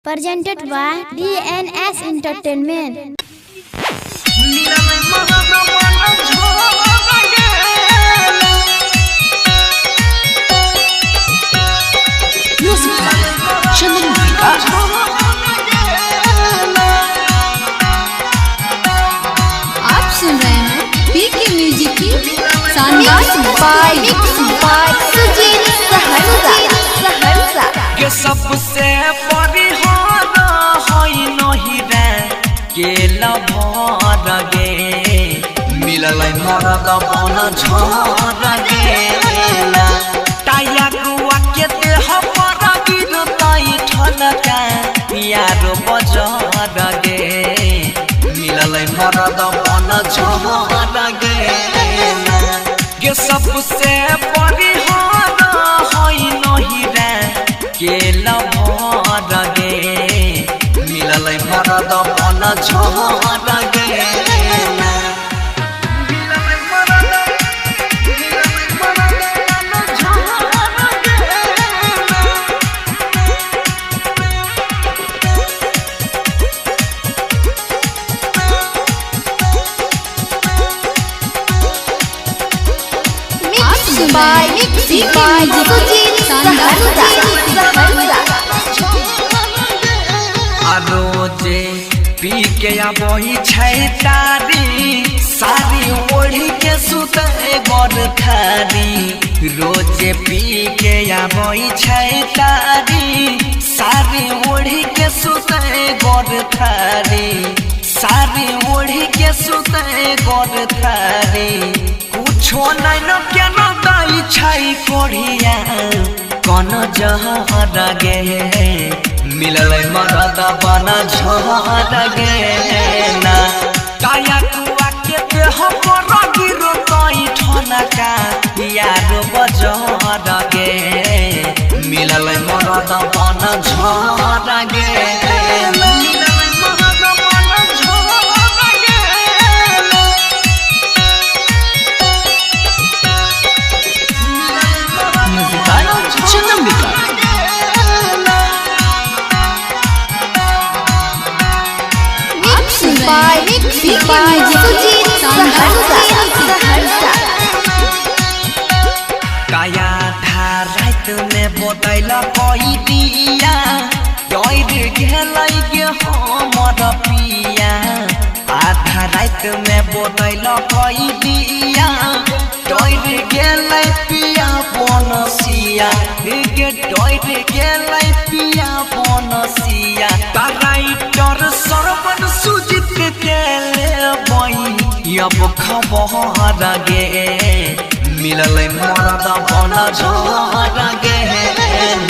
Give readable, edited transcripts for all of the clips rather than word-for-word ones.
Presented by DNS Entertainment. आप सुन रहे हैं पीके म्यूजिक की शानदार सुजीत सहरसा के सबसे परिहार होई नहीं रे के लभर गे मिललै मरद बन झर गे टाया गुआ के देह पर गिरतै ठनका यार बजर गे मिललै मरद बन झर गे के सबसे परिहार होई नहीं रे के लभर गे मिललै मरद बन झर गे रोजे पी के आबही छै तारी सारी ओढ़ी के सुते गर थारी रोजे पी के आबही छै तारी सारी ओढ़ी के सुते गर थारी सारी ओढ़ी के सुते गर थारी कुछो नहीं न केना दै छै कोढ़िया कौन जहर गे मिललै मरद बन झर गे ना काया कुआ के देह पर गिरतै ठनका यार बजर गे मिललै मरद बन झर गे काया था रात में बोतल कई दिया डर गेलै गे हमर पिया आधा रात में बोतल कई दिया डर गेलै पिया बनसिया गे डर गेलै पिया बनसिया राइटर सरवन सुजित के लेबै अब खबर गे मिललै मरद बन झर गे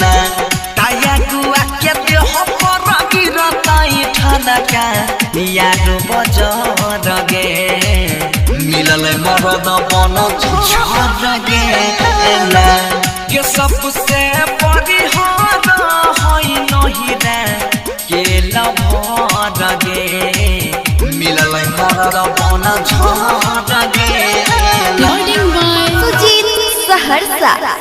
ना ताया गुआ के देह पर गिरतै ठनका यार बजर गे मिललै मरद बन झर गे ना के सबसे परिहार होई नहीं रे के लभर गे मिललै मरद बन झर गे सुजीत सहरसा।